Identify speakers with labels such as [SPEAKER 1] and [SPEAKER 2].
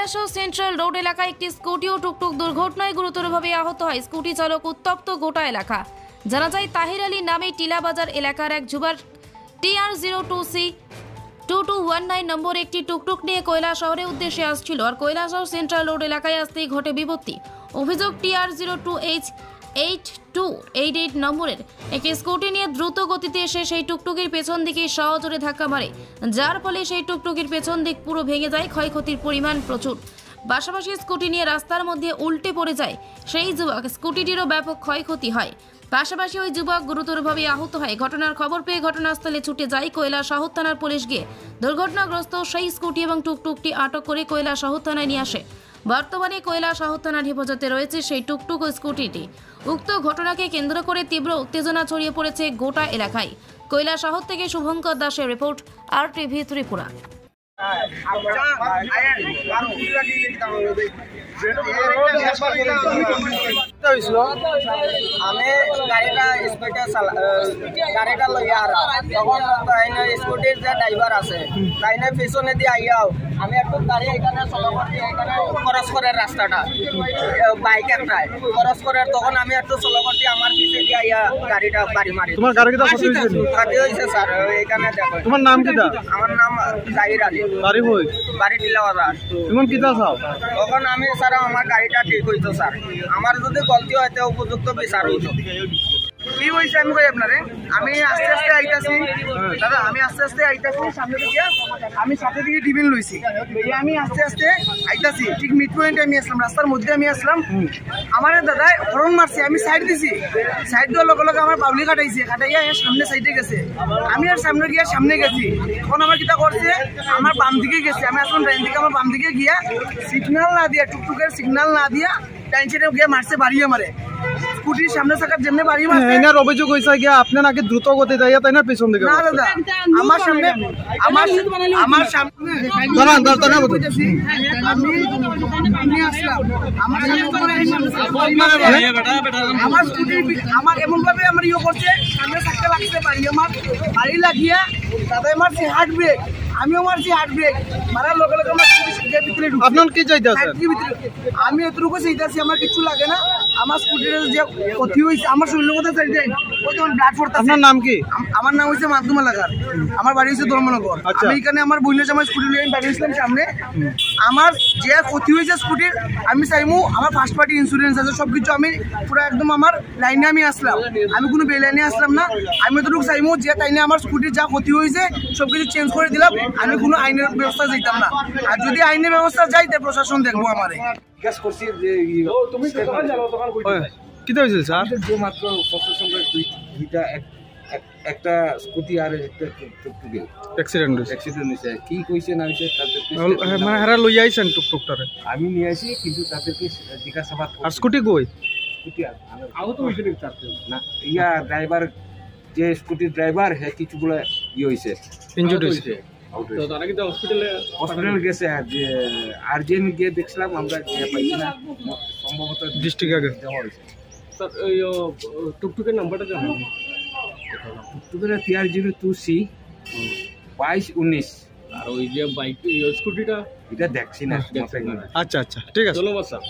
[SPEAKER 1] Kailashahar central road এলাকায় একটি scooty ও টুকটুক দুর্ঘটনায় গুরুতরভাবে আহত হয় স্কুটি চালক। উত্তপ্ত গোটা এলাকা। জানা যায় তাহির আলী নামে টিলাবাজার এলাকার এক যুবক TR02C 2219 নম্বর একটি টুকটুক নিয়ে কৈলাসহরের উদ্দেশ্যে আসছিল আর কৈলাসহর সেন্ট্রাল রোড এলাকায় আসতেই ঘটে বিপত্তি। অভিযোগ TR02H 8288 নম্বরের একটি স্কুটি নিয়ে দ্রুত গতিতে এসে সেই টুকটুকির পেছন দিকে সজোরে ধাক্কা মারে, যার ফলে সেই টুকটুকির পেছন দিক পুরো ভেঙে যায়। ক্ষয়ক্ষতির পরিমাণ প্রচুর। পাশাপাশি স্কুটি নিয়ে রাস্তার মধ্যে উল্টে পড়ে যায় সেই যুবক। স্কুটিটিরও ব্যাপক ক্ষয়ক্ষতি হয়। পাশাপাশি ওই যুবক গুরুতরভাবে আহত হয়। ঘটনার খবর পেয়ে ঘটনাস্থলে ছুটে যায় কৈলাসহর থানার পুলিশ। গিয়ে দুর্ঘটনাগ্রস্ত সেই স্কুটি এবং টুকটুকটি আটক করে কৈলাসহর থানায় নিয়ে আসে। বর্তমানে কৈলাসহর থানার হেফাজতে রয়েছে সেই টুকটুক ও স্কুটিটি। উক্ত ঘটনাকে কেন্দ্র করে তীব্র উত্তেজনা ছড়িয়ে পড়েছে গোটা এলাকায়। কৈলাসহর থেকে শুভঙ্কর দাসের রিপোর্ট, RTV ত্রিপুরা।
[SPEAKER 2] আমি গাড়িটা লইয়া তখন স্কুটির যে ড্রাইভার আছে তাই না পিছনে দিয়ে আইয়াও আমি একটু গাড়ি এখানে চলাবর্তী এখানে খরচ করে রাস্তাটা বাইক একটাই খরচ করে তখন আমি একটু চলাবর্তী আমার পিছিয়ে দিয়ে আইয়া গাড়িটা বাড়ি মারি।
[SPEAKER 3] তোমার গাড়িটা
[SPEAKER 2] ক্ষতি হয়েছে স্যার। এখানে দেখো।
[SPEAKER 3] তোমার নাম কি?
[SPEAKER 2] আমার নাম তাহির আলী।
[SPEAKER 3] বাড়ি কই?
[SPEAKER 2] বাড়ি টিলাবাজার।
[SPEAKER 3] তুমি কিটা চাও?
[SPEAKER 2] তখন আমি স্যার আমার গাড়িটা ঠিক হইতো স্যার। আমার যদি গলতি হয়তো উপযুক্ত বিচার হইতো। কি হয়েছে আমি কই আপনারে, আমি আস্তে আস্তে আইতাছি দাদা, আমি আস্তে আস্তে আইতাছি সামনে থেকে, আমি সাথে থেকে টিফিন লইছি, আমি আস্তে আস্তে আইতাছি ঠিক মিড পয়েন্টে আমি আসলাম, রাস্তার মধ্যে আমি আসলাম। আমার দাদা হরন মারছে, আমি সাইড দিছি, সাইড দেওয়ার লগে লগে আমার বাউলি কাটাইছে, কাটাইয়া সামনে সাইডে গেছে, আমি আর সামনে গিয়া সামনে গেছি। তখন আমার কিটা করছে, আমার বাম দিকে গেছে, আমি আসলাম ডাইন দিকে, আমার বাম দিকে গিয়া সিগন্যাল না দিয়া, টুকটুকের সিগন্যাল না দিয়া ডাইন সাইডে গিয়া মারছে, বাড়িয়ে মারে স্কুটির সামনে থাকার জন্য বাড়ি মারছে।
[SPEAKER 3] এনার অভিযোগ হইছে কি আপনি নাকি দ্রুত গতি যাইয়া তাই না পেছন দিকে?
[SPEAKER 2] না দাদা, আমার সামনে আমার সামনে
[SPEAKER 3] দাঁড়ান দাঁড়ান
[SPEAKER 2] আমি আসলাম, আমার আমার স্কুটির আমার এমন ভাবে আমার ইয়ে করছে, সামনে থাকতে লাগছে বাড়ি, আমার বাড়ি লাগিয়া দাদা মারছে হার্ট ব্রেক, আমিও মারছি হার্ট ব্রেক, মারার লগে লগে আমার স্কুটির ভিতরে ঢুকছে।
[SPEAKER 3] আপনার কি চাইতেছেন?
[SPEAKER 2] আমি এতটুকু চাইতেছি, আমার কিছু লাগে না, আমার স্কুটির যে ক্ষতি হয়েছে, আমার শরীরের কথা চাই যাই, ওই যেমন ব্লাড পড়তেছে।
[SPEAKER 3] আপনার নাম কি?
[SPEAKER 2] আমার নাম হচ্ছে মাধ্যম এলাকার, আমার বাড়ি হচ্ছে ধর্মনগর। আমি এখানে আমার বইনের আমার স্কুটি নিয়ে বাড়ি আসলাম সামনে, আমার যে ক্ষতি হয়েছে স্কুটির, আমি চাইমু আমার ফার্স্ট পার্টি ইন্স্যুরেন্স আছে সবকিছু, আমি পুরো একদম আমার লাইনে আমি আসলাম, আমি কোনো বেলাইনে আসলাম না। আমি এতটুকু চাইমু যে তাইনে আমার স্কুটির যা ক্ষতি হয়েছে সবকিছু চেঞ্জ করে দিলাম, আমি কোনো আইনের ব্যবস্থা যাইতাম না। আর যদি আইনের ব্যবস্থা যাই তে প্রশাসন দেখবো আমারে।
[SPEAKER 4] জিজ্ঞাসা করছি যে
[SPEAKER 3] কি হয়েছে স্যার?
[SPEAKER 4] যে মাত্র প্রশাসন দুইটা একটা স্কুটি আর একটা টুকটুকি
[SPEAKER 3] অ্যাক্সিডেন্ট
[SPEAKER 4] হয়েছে, কি কইছে না হয়েছে তাদেরকে
[SPEAKER 3] মানে হারা লই আইছেন টুকটুকটারে?
[SPEAKER 4] আমি নিয়ে আসি, কিন্তু তাদেরকে জিজ্ঞাসাবাদ।
[SPEAKER 3] আর স্কুটি কই?
[SPEAKER 4] স্কুটি আহত হয়েছে না, ইয়া ড্রাইভার, যে স্কুটির ড্রাইভার হ্যাঁ কিছুগুলো ইয়ে হয়েছে,
[SPEAKER 3] ইনজুর্ড হয়েছে।
[SPEAKER 4] হসপিটাল গেছে, আর্জেন্ট গিয়ে দেখছিলাম আমরা, পাইছি না, সম্ভবত
[SPEAKER 3] ডিস্ট্রিক্টে
[SPEAKER 4] দেওয়া হয়েছে।
[SPEAKER 5] টুকটুকের নাম্বারটা জানেন?
[SPEAKER 4] টুকটুকের TR02C 2219।
[SPEAKER 5] আর ওই যে বাইক স্কুটিটা
[SPEAKER 4] এটা দেখছি না।
[SPEAKER 3] আচ্ছা আচ্ছা ঠিক আছে,
[SPEAKER 5] ধন্যবাদ স্যার।